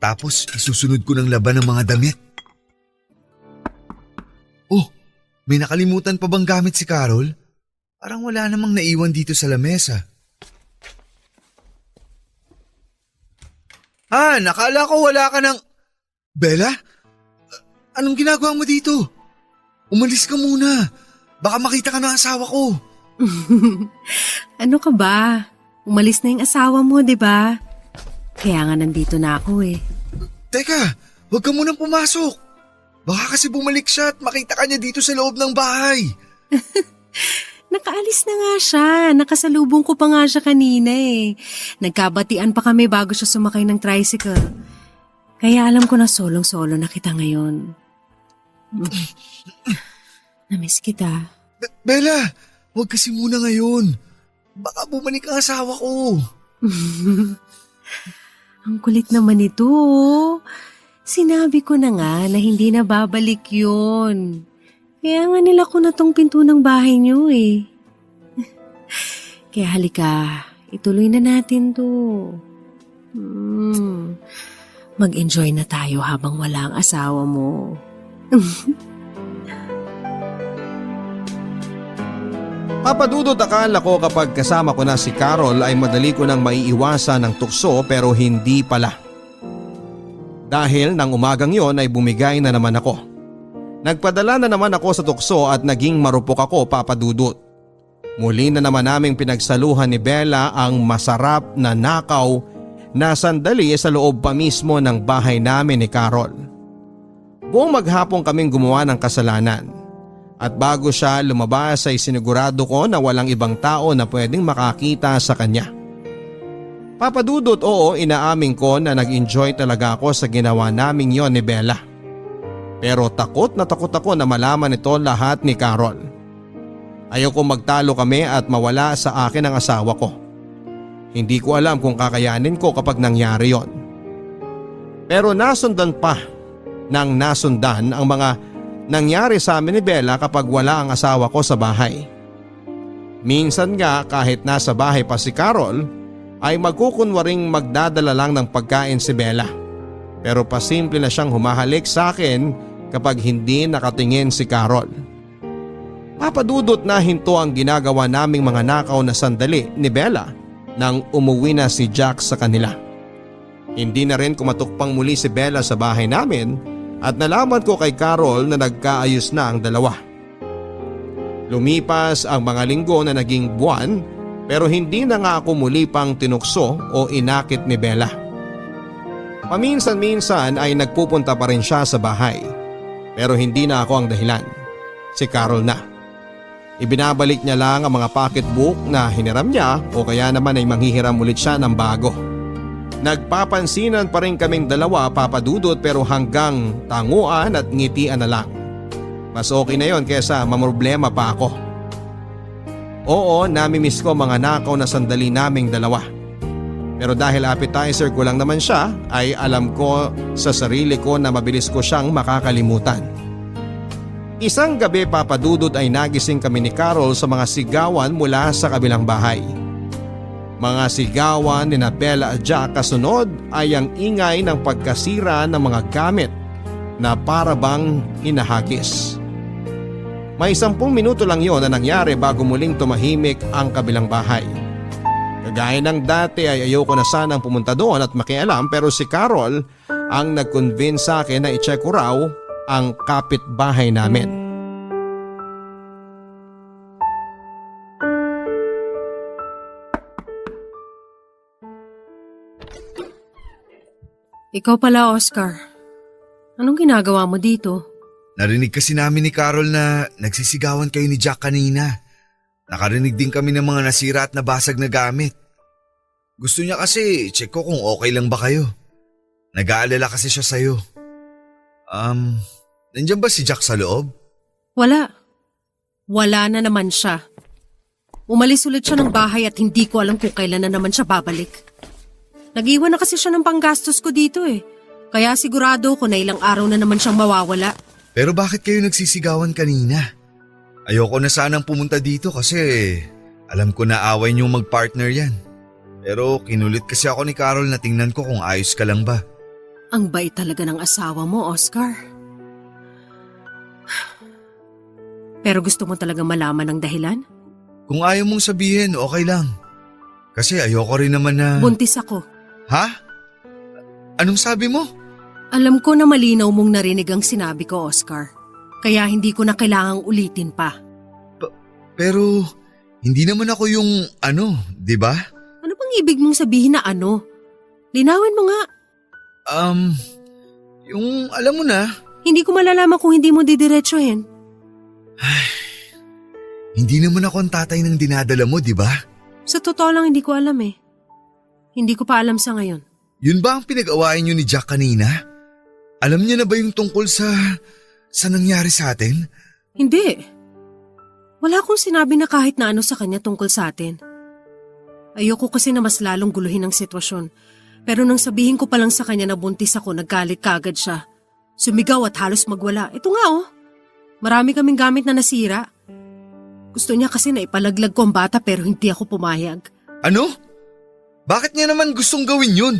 Tapos isusunod ko ng laban ng mga damit. Oh, may nakalimutan pa bang gamit si Carol? Parang wala namang naiwan dito sa lamesa. Nakala ko wala ka ng… Bella? Anong ginagawa mo dito? Umalis ka muna. Baka makita ka ng asawa ko. Ano ka ba? Umalis na yung asawa mo, di ba? Kaya nga nandito na ako eh. Teka, huwag ka munang pumasok. Baka kasi bumalik siya at makita ka niya dito sa loob ng bahay. Nakaalis na nga siya. Nakasalubong ko pa nga siya kanina eh. Nagkabatian pa kami bago siya sumakay ng tricycle. Kaya alam ko na solong-solo na kita ngayon. Namiss kita. Bella, huwag kasi muna ngayon. Baka bumalik ang asawa ko. Ang kulit naman ito. Sinabi ko na nga na hindi na babalik yun. Kaya nga nilako na tong pinto ng bahay niyo eh. Kaya halika, ituloy na natin to. Mag-enjoy na tayo habang wala ang asawa mo. Papadudot akala ko kapag kasama ko na si Carol ay madali ko nang maiiwasan ng tukso pero hindi pala. Dahil nang umagang yon ay bumigay na naman ako. Nagpadala na naman ako sa tukso at naging marupok ako, Papadudot. Muli na naman naming pinagsaluhan ni Bella ang masarap na nakaw na sandali sa loob pa mismo ng bahay namin ni Carol. Buong maghapon kaming gumawa ng kasalanan. At bago siya lumabas ay sinigurado ko na walang ibang tao na pwedeng makakita sa kanya. Papadudot, oo, inaamin ko na nag-enjoy talaga ako sa ginawa naming yon ni Bella. Pero takot na takot ako na malaman ito lahat ni Carol. Ayoko magtalo kami at mawala sa akin ang asawa ko. Hindi ko alam kung kakayanin ko kapag nangyari yon. Pero nasundan pa ng nasundan ang mga nangyari sa amin ni Bella kapag wala ang asawa ko sa bahay. Minsan nga kahit nasa bahay pa si Carol ay magkukunwaring magdadala lang ng pagkain si Bella. pero pasimple na siyang humahalik sa akin kapag hindi nakatingin si Carol. Papadudot na hinto ang ginagawa naming mga nakaw na sandali ni Bella nang umuwi na si Jack sa kanila. Hindi na rin kumatukpang muli si Bella sa bahay namin at nalaman ko kay Carol na nagkaayos na ang dalawa. Lumipas ang mga linggo na naging buwan pero hindi na nga ako muli pang tinukso o inakit ni Bella. Paminsan-minsan ay nagpupunta pa rin siya sa bahay pero hindi na ako ang dahilan. Si Carol na. Ibinabalik niya lang ang mga pocketbook na hiniram niya o kaya naman ay manghihiram ulit siya ng bago. Nagpapansinan pa rin kaming dalawa, Papa Dudut, pero hanggang tanguan at ngitian na lang. Mas okay na yon kesa mamroblema pa ako. Oo, namimiss ko mga nakaw na sandali naming dalawa. Pero dahil appetizer ko lang naman siya ay alam ko sa sarili ko na mabilis ko siyang makakalimutan. Isang gabi, Papa Dudut, ay nagising kami ni Carol sa mga sigawan mula sa kabilang bahay. Mga sigawan ni Bella at Jack, kasunod ay ang ingay ng pagkasira ng mga gamit na para bang hinahagis. May 10 minuto lang yon na nangyari bago muling tumahimik ang kabilang bahay. Kagaya ng dati ay ayoko na sanang pumunta doon at makialam pero si Carol ang nag-convince sa akin na i-check ko raw ang kapitbahay namin. Ikaw pala, Oscar. Anong ginagawa mo dito? Narinig kasi namin ni Carol na nagsisigawan kayo ni Jack kanina. Nakarinig din kami ng mga nasira at nabasag na gamit. Gusto niya kasi check ko kung okay lang ba kayo. Nag-aalala kasi siya sa'yo. Nandiyan ba si Jack sa loob? Wala. Wala na naman siya. Umalis ulit siya ng bahay at hindi ko alam kung kailan na naman siya babalik. Nag-iwan na kasi siya ng panggastos ko dito eh. Kaya sigurado ko na ilang araw na naman siyang mawawala. Pero bakit kayo nagsisigawan kanina? Ayoko na sanang pumunta dito kasi alam ko na away niyong mag-partner yan. Pero kinulit kasi ako ni Carol na tingnan ko kung ayos ka lang ba. Ang bait talaga ng asawa mo, Oscar. Pero gusto mo talaga malaman ang dahilan? Kung ayaw mong sabihin, okay lang. Kasi ayoko rin naman na… Buntis ako. Ha? Anong sabi mo? Alam ko na malinaw mong narinig ang sinabi ko, Oscar. Kaya hindi ko na kailangang ulitin pa. Pero hindi naman ako yung di ba? Ano bang ibig mong sabihin na ano? Linawin mo nga. Yung alam mo na. Hindi ko malalaman kung hindi mo didiretsuhin. Hindi naman ako ang tatay ng dinadala mo, di ba? Sa totoo lang hindi ko alam eh. Hindi ko pa alam sa ngayon. Yun ba ang pinag-awayan niyo ni Jack kanina? Alam niya na ba yung tungkol sa nangyari sa atin? Hindi. Wala akong sinabi na kahit na ano sa kanya tungkol sa atin. Ayoko kasi na mas lalong guluhin ang sitwasyon. Pero nang sabihin ko pa lang sa kanya na buntis ako, naggalit kaagad siya. Sumigaw at halos magwala. Ito nga oh. Marami kaming gamit na nasira. Gusto niya kasi na ipalaglag ko ang bata pero hindi ako pumayag. Ano? Bakit niya naman gustong gawin yun?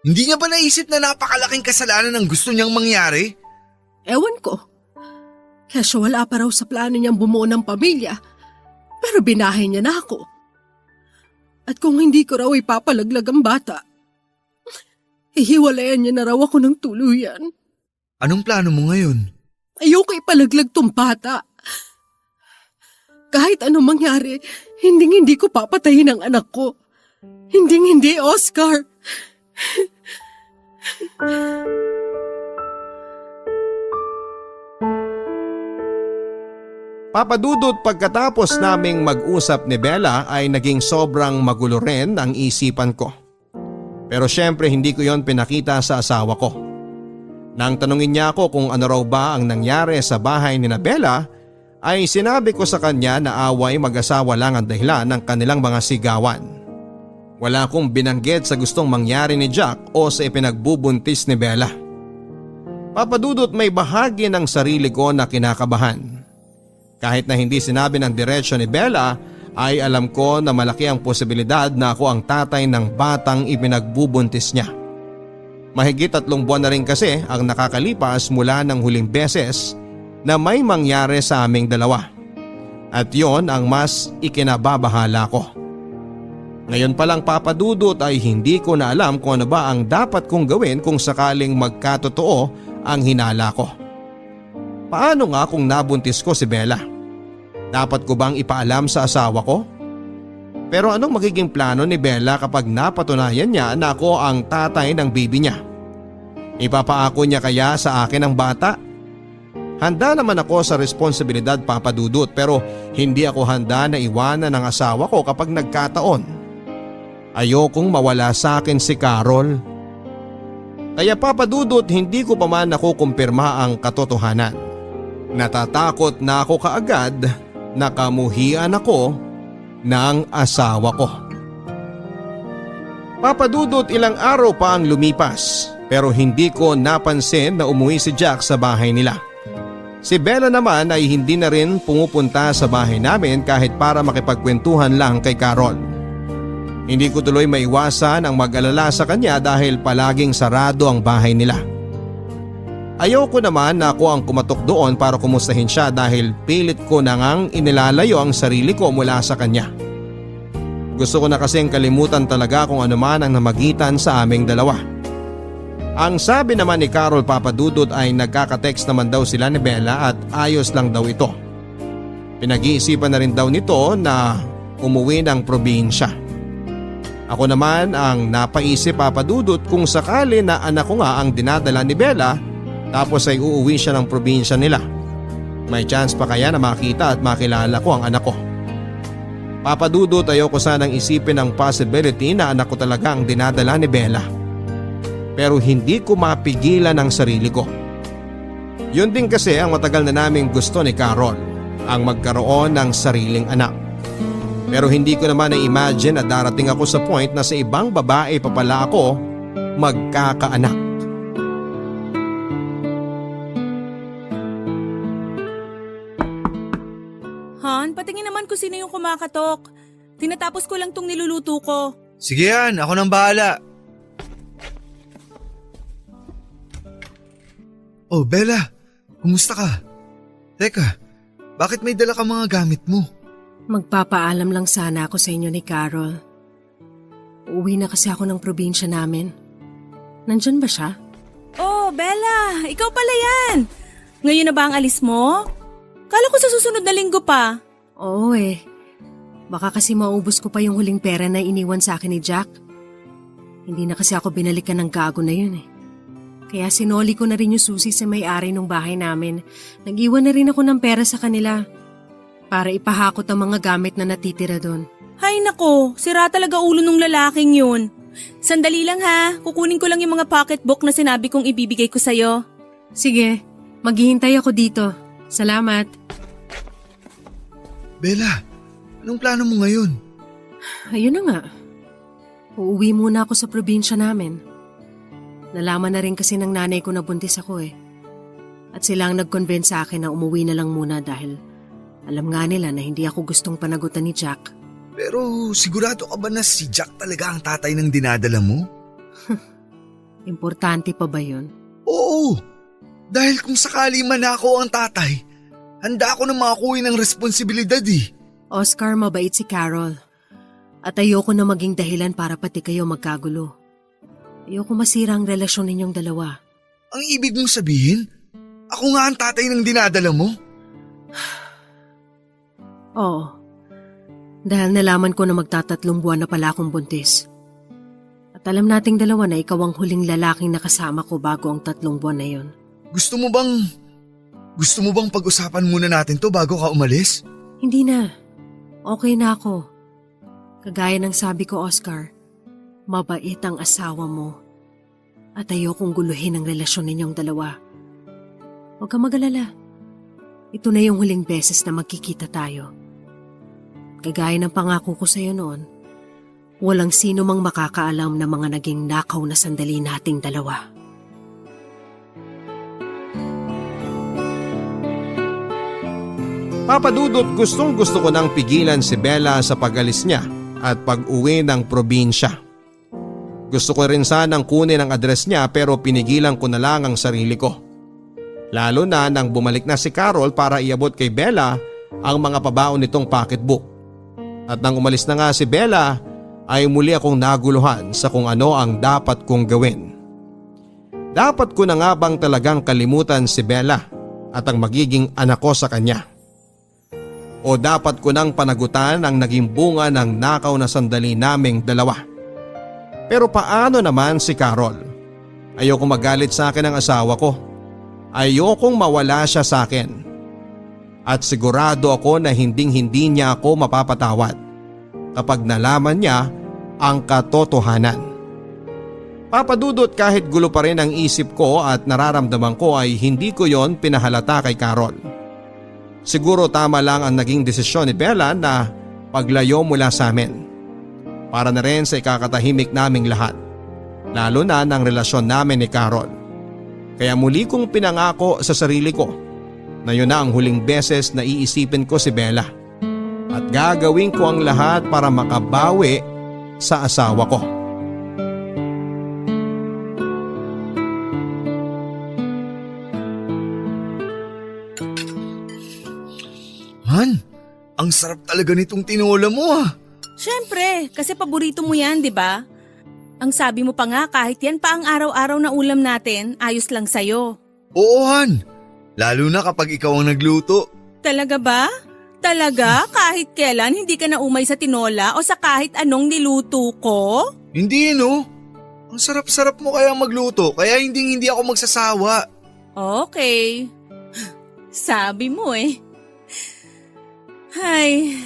Hindi niya ba naisip na napakalaking kasalanan ang gusto niyang mangyari? Ewan ko. Kesyo wala pa raw sa plano niyang bumuo ng pamilya. Pero binahay niya na ako. At kung hindi ko raw ipapalaglag ang bata, ihiwalayan niya na raw ako ng tuluyan. Anong plano mo ngayon? Ayoko ipalaglag tong bata. Kahit anong mangyari, hindi ko papatayin ang anak ko. Hindi, Oscar. Papadudot, pagkatapos naming mag-usap ni Bella ay naging sobrang magulo rin ang isipan ko. Pero syempre hindi ko yon pinakita sa asawa ko. Nang tanungin niya ako kung ano raw ba ang nangyari sa bahay ni Bella, ay sinabi ko sa kanya na away mag-asawa lang ang dahilan ng kanilang mga sigawan. Wala akong binanggit sa gustong mangyari ni Jack o sa ipinagbubuntis ni Bella. Papadudot, may bahagi ng sarili ko na kinakabahan. Kahit na hindi sinabi ng diretsyo ni Bella, ay alam ko na malaki ang posibilidad na ako ang tatay ng batang ipinagbubuntis niya. Mahigit 3 buwan na rin kasi ang nakakalipas mula ng huling beses na may mangyari sa aming dalawa. At yon ang mas ikinababahala ko. Ngayon palang Papa Dudut ay hindi ko na alam kung ano ba ang dapat kong gawin kung sakaling magkatotoo ang hinala ko. Paano nga kung nabuntis ko si Bella? Dapat ko bang ipaalam sa asawa ko? Pero anong magiging plano ni Bella kapag napatunayan niya na ako ang tatay ng baby niya? Ipapaako niya kaya sa akin ang bata? Handa naman ako sa responsibilidad Papa Dudut pero hindi ako handa na iwanan ng asawa ko kapag nagkataon. Ayokong mawala sa akin si Carol. Kaya Papa Dudut hindi ko pa man nakukumpirma ang katotohanan. Natatakot na ako kaagad na kamuhian ako ng asawa ko. Papa Dudut, ilang araw pa ang lumipas pero hindi ko napansin na umuwi si Jack sa bahay nila. Si Bella naman ay hindi na rin pumupunta sa bahay namin kahit para makipagkwentuhan lang kay Carol. Hindi ko tuloy maiwasan ang mag-alala sa kanya dahil palaging sarado ang bahay nila. Ayoko naman na ako ang kumatok doon para kumustahin siya dahil pilit ko na ngang inilalayo ang sarili ko mula sa kanya. Gusto ko na kasing kalimutan talaga kung ano man ang namagitan sa aming dalawa. Ang sabi naman ni Carol Papa Dudut ay nagkaka-text naman daw sila ni Bella at ayos lang daw ito. Pinag-iisipan na rin daw nito na umuwi ng probinsya. Ako naman ang napaisip Papa Dudut kung sakali na anak ko nga ang dinadala ni Bella tapos ay uuwi siya ng probinsya nila. May chance pa kaya na makita at makilala ko ang anak ko. Papa Dudut, ayoko sanang isipin ang possibility na anak ko talaga ang dinadala ni Bella. Pero hindi ko mapigilan ang sarili ko. Yun din kasi ang matagal na naming gusto ni Carol, ang magkaroon ng sariling anak. Pero hindi ko naman na-imagine na darating ako sa point na sa ibang babae pa pala ako magkakaanak. Han, patingin naman kung sino yung kumakatok. Tinatapos ko lang tong niluluto ko. Sige yan, ako nang bahala. Oh, Bella, kumusta ka? Teka, bakit may dala ka mga gamit mo? Magpapaalam lang sana ako sa inyo ni Carol. Uuwi na kasi ako ng probinsya namin. Nandyan ba siya? Oh, Bella, ikaw pala yan. Ngayon na ba ang alis mo? Kala ko sa susunod na linggo pa. Oo eh. Baka kasi maubos ko pa yung huling pera na iniwan sa akin ni Jack. Hindi na kasi ako binalikan ng gago na yun eh. Kaya sinoli ko na rin yung susi sa may-ari ng bahay namin. Nag-iwan na rin ako ng pera sa kanila para ipahakot ang mga gamit na natitira doon. Hay nako, sira talaga ulo nung lalaking yun. Sandali lang ha, kukunin ko lang yung mga pocketbook na sinabi kong ibibigay ko sa'yo. Sige, maghihintay ako dito. Salamat. Bella, anong plano mo ngayon? Ayun na nga. Uuwi muna ako sa probinsya namin. Nalaman na rin kasi ng nanay ko na buntis ako eh. At sila ang nag-convince sa akin na umuwi na lang muna dahil alam nga nila na hindi ako gustong panagutan ni Jack. Pero sigurado ka ba na si Jack talaga ang tatay ng dinadala mo? Importante pa ba yun? Oo, dahil kung sakali man ako ang tatay, handa ako na makakuha ng responsibilidad eh. Oscar, mabait si Carol. At ayoko na maging dahilan para pati kayo magkagulo. Ayoko masira ang relasyon ninyong dalawa. Ang ibig mong sabihin, ako nga ang tatay ng dinadala mo? Oo. Dahil nalaman ko na magtatatlong buwan na pala akong buntis. At alam nating dalawa na ikaw ang huling lalaking nakasama ko bago ang 3 buwan na yon. Gusto mo bang pag-usapan muna natin to bago ka umalis? Hindi na. Okay na ako. Kagaya ng sabi ko, Oscar, mabait ang asawa mo. At ayokong guluhin ang relasyon ninyong dalawa. Huwag ka mag-alala. Ito na yung huling beses na magkikita tayo. Kagaya ng pangako ko sa'yo noon, walang sino mang makakaalam na mga naging nakaw na sandali nating dalawa. Papa Dudut, gustong gusto ko nang pigilan si Bella sa pag-alis niya at pag-uwi ng probinsya. Gusto ko rin sanang kunin ang address niya pero pinigilan ko na lang ang sarili ko. Lalo na nang bumalik na si Carol para iabot kay Bella ang mga pabaon nitong pocketbook. At nang umalis na nga si Bella ay muli akong naguluhan sa kung ano ang dapat kong gawin. Dapat ko na nga bang talagang kalimutan si Bella at ang magiging anak ko sa kanya? O dapat ko nang panagutan ang naging bunga ng nakaw na sandali naming dalawa? Pero paano naman si Carol? Ayokong magalit sa akin ang asawa ko. Ayokong mawala siya sa akin. At sigurado ako na hinding-hindi niya ako mapapatawad kapag nalaman niya ang katotohanan. Papadudot kahit gulo pa rin ang isip ko at nararamdaman ko ay hindi ko yon pinahalata kay Carol. Siguro tama lang ang naging desisyon ni Bella na paglayo mula sa amin. Para na rin sa ikakatahimik naming lahat. Lalo na ng relasyon namin ni Carol. Kaya muli kong pinangako sa sarili ko na yun na ang huling beses na iisipin ko si Bella. At gagawin ko ang lahat para makabawi sa asawa ko. Han, ang sarap talaga nitong tinola mo ah. Siyempre, kasi paborito mo yan, di ba? Ang sabi mo pa nga kahit yan pa ang araw-araw na ulam natin, ayos lang sa'yo. Oo Han, lalo na kapag ikaw ang nagluto. Talaga ba? Talaga? Kahit kailan hindi ka na umay sa tinola o sa kahit anong niluto ko? Hindi no, ang sarap-sarap mo kaya magluto kaya hindi ako magsasawa. Okay. Sabi mo eh. Hay.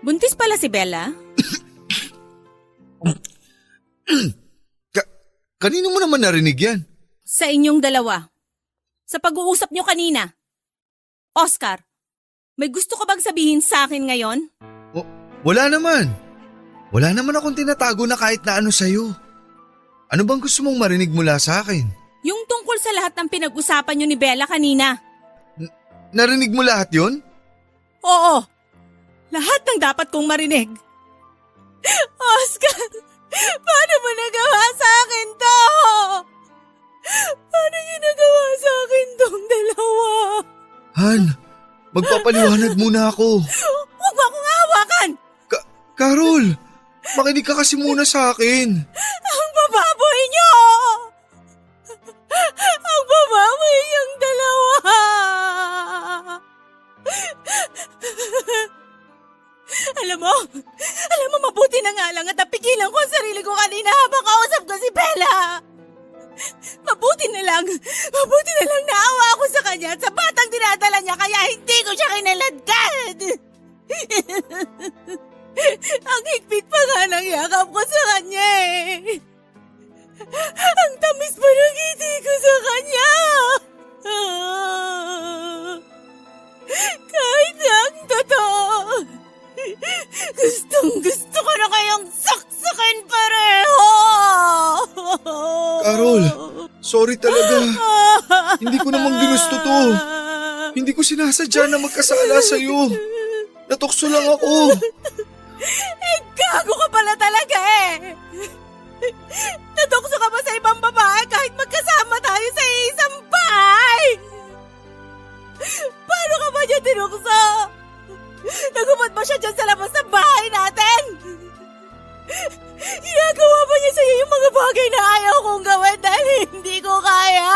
Buntis pala si Bella? Kanino mo naman narinig yan? Sa inyong dalawa. Sa pag-uusap nyo kanina. Oscar, may gusto ka bang sabihin sa akin ngayon? Wala naman. Wala naman akong tinatago na kahit na ano sa'yo. Ano bang gusto mong marinig mula sa akin? Yung tungkol sa lahat ng pinag-usapan nyo ni Bella kanina. Narinig mo lahat yon? Oo. Lahat ng dapat kong marinig. Oscar, paano mo nagawa sa akin to? Paano niyo nagawa sa akin tong dalawa? Han, magpapaliwanag muna ako. Huwag mo akong hawakan! Carol, makinig ka kasi muna sa akin. Ang bababoy niyo! Ang bababoy niyong dalawa! Alam mo mabuti na nga lang at napigilan ko ang sarili ko kanina habang kausap ko si Bella. Mabuti na lang naawa ako sa kanya at sa batang dinadala niya kaya hindi ko siya kinaladkad. Ang higpit pa nga ng yakap ko sa kanya eh. Ang tamis pa ng ngiti ko sa kanya. Kahit na ang totoo. Gustong-gusto ko na kayong saksakin pareho! Carol, sorry talaga. Hindi ko naman ginusto to. Hindi ko sinasadya na magkasala sa'yo. Natukso lang ako. Gago ka pala talaga eh! Natukso ka ba sa ibang babae kahit magkasama tayo sa isang bahay? Paano ka ba niya tinukso? Nagubad ba siya dyan sa labas ng bahay natin? Ginagawa ba niya sa'yo yung mga bagay na ayaw kong gawin dahil hindi ko kaya?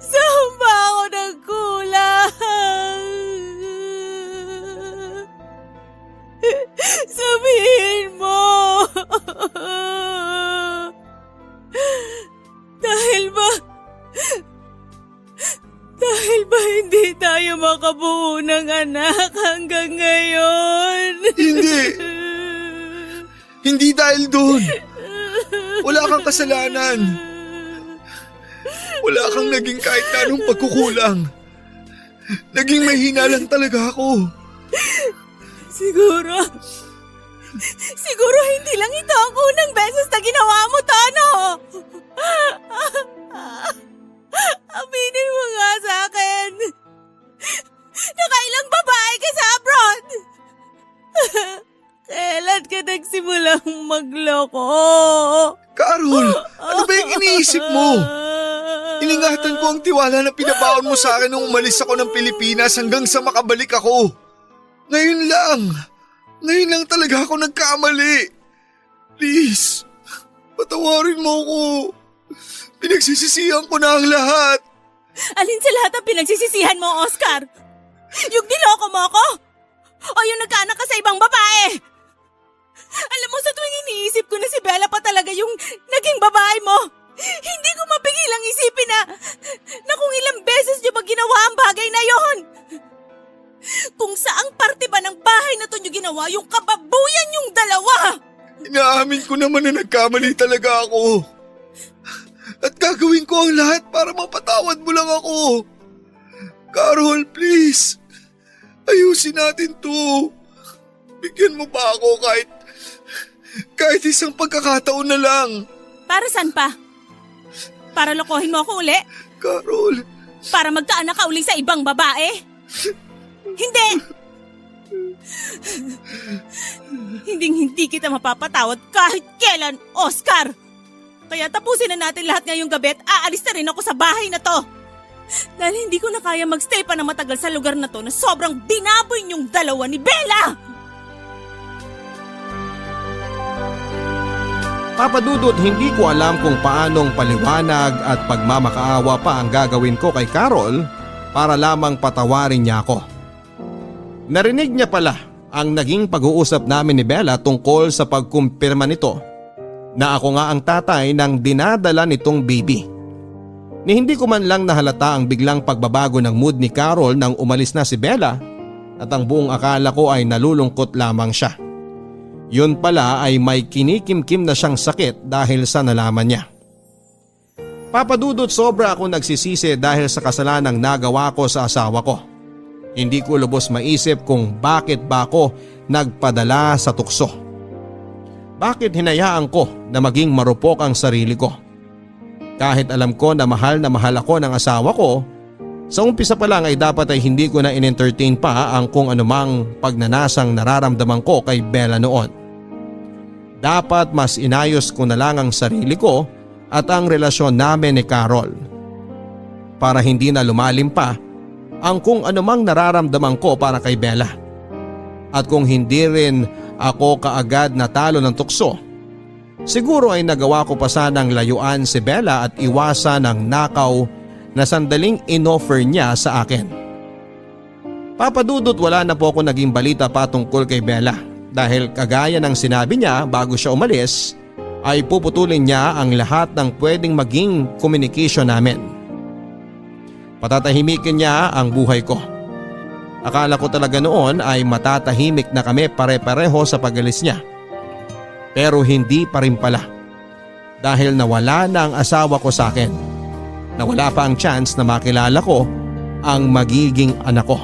Saan ba ako nagkulang? Sabihin mo! Dahil ba hindi tayo makabuo ng anak hanggang ngayon? Hindi dahil doon. Wala kang kasalanan. Wala kang naging kahit na anong pagkukulang. Naging mahina lang talaga ako. Siguro hindi lang ito ang unang beses na ginawa mo to, ano? Aminin mo nga sa akin. Nakailang babae ka sa abroad. ko lang magloko. Carol, ano ba yung iniisip mo? Iningatan ko ang tiwala na pinabaon mo sa akin nung umalis ako ng Pilipinas hanggang sa makabalik ako. Ngayon lang talaga ako nagkamali. Please, patawarin mo ako. Pinagsisisihan ko na ang lahat. Alin sa lahat ang pinagsisisihan mo, Oscar? Yung niloko mo ako? O yung nagkaanak ka sa ibang babae? Alam mo, sa tuwing iniisip ko na si Bella pa talaga yung naging babae mo, hindi ko mapigilang isipin na kung ilang beses niyo ba ginawa ang bagay na yon. Kung saang parte ba ng bahay na to niyo ginawa yung kababuyan yung dalawa. Inaamin ko naman na nagkamali talaga ako. At gagawin ko ang lahat para mapatawad mo lang ako. Carol, please. Ayusin natin to. Bigyan mo pa ako kahit isang pagkakataon na lang. Para saan pa? Para lokohin mo ako uli? Carol. Para magkaanak ka uli sa ibang babae? Hindi! Hindi kita mapapatawad kahit kailan, Oscar! Kaya tapusin na natin lahat ngayong gabi at aalis na rin ako sa bahay na to. Dahil hindi ko na kaya magstay pa na matagal sa lugar na to na sobrang binaboy niyong dalawa ni Bella! Papa Dudut, hindi ko alam kung paanong paliwanag at pagmamakaawa pa ang gagawin ko kay Carol para lamang patawarin niya ako. Narinig niya pala ang naging pag-uusap namin ni Bella tungkol sa pagkumpirma nito na ako nga ang tatay ng dinadala nitong baby. Ni hindi ko man lang nahalata ang biglang pagbabago ng mood ni Carol nang umalis na si Bella at ang buong akala ko ay nalulungkot lamang siya. Yun pala ay may kinikimkim na siyang sakit dahil sa nalaman niya. Papa Dudut, sobra ako nagsisisi dahil sa kasalanang nagawa ko sa asawa ko. Hindi ko lubos maisip kung bakit ba ako nagpadala sa tukso. Bakit hinayaan ko na maging marupok ang sarili ko? Kahit alam ko na mahal ako ng asawa ko, sa umpisa pa lang ay dapat ay hindi ko na in-entertain pa ang kung anumang pagnanasang nararamdaman ko kay Bella noon. Dapat mas inayos ko na lang ang sarili ko at ang relasyon namin ni Carol. Para hindi na lumalim pa ang kung anumang nararamdaman ko para kay Bella. At kung hindi rin ako kaagad natalo ng tukso, siguro ay nagawa ko pa sanang layuan si Bella at iwasan ang nakaw na sandaling inoffer niya sa akin. Papa Dudut, wala na po ako naging balita pa tungkol kay Bella dahil kagaya ng sinabi niya bago siya umalis ay puputulin niya ang lahat ng pwedeng maging communication namin. Patatahimikin niya ang buhay ko. Akala ko talaga noon ay matatahimik na kami pare-pareho sa pag-alis niya. Pero hindi pa rin pala. Dahil nawala na ang asawa ko sa akin. Nawala pa ang chance na makilala ko ang magiging anak ko.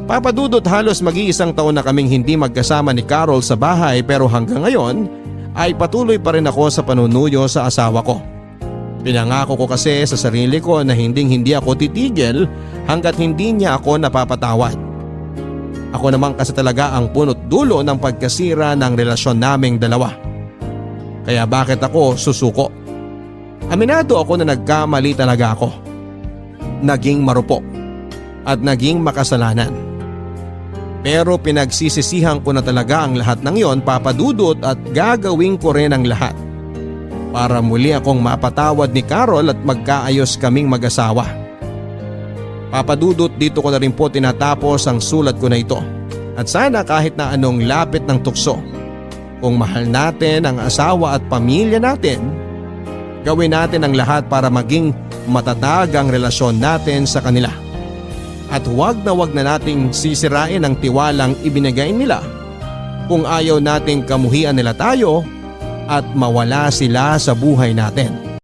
Papa Dudut, halos mag-iisang taon na kaming hindi magkasama ni Carol sa bahay pero hanggang ngayon ay patuloy pa rin ako sa panunuyo sa asawa ko. Pinangako ko kasi sa sarili ko na hindi ako titigil hanggat hindi niya ako napapatawad. Ako naman kasi talaga ang punot dulo ng pagkasira ng relasyon naming dalawa. Kaya bakit ako susuko? Aminado ako na nagkamali talaga ako. Naging marupok at naging makasalanan. Pero pinagsisisihan ko na talaga ang lahat ng yon, Papa Dudut, at gagawin ko rin ang lahat para muli akong mapatawad ni Carol at magkaayos kaming mag-asawa. Papa Dudut, dito ko na rin po tinatapos ang sulat ko na ito. At sana kahit na anong lapit ng tukso, kung mahal natin ang asawa at pamilya natin, gawin natin ang lahat para maging matatag ang relasyon natin sa kanila. At huwag na nating sisirain ang tiwalang ibinigay nila kung ayaw nating kamuhian nila tayo at mawala sila sa buhay natin.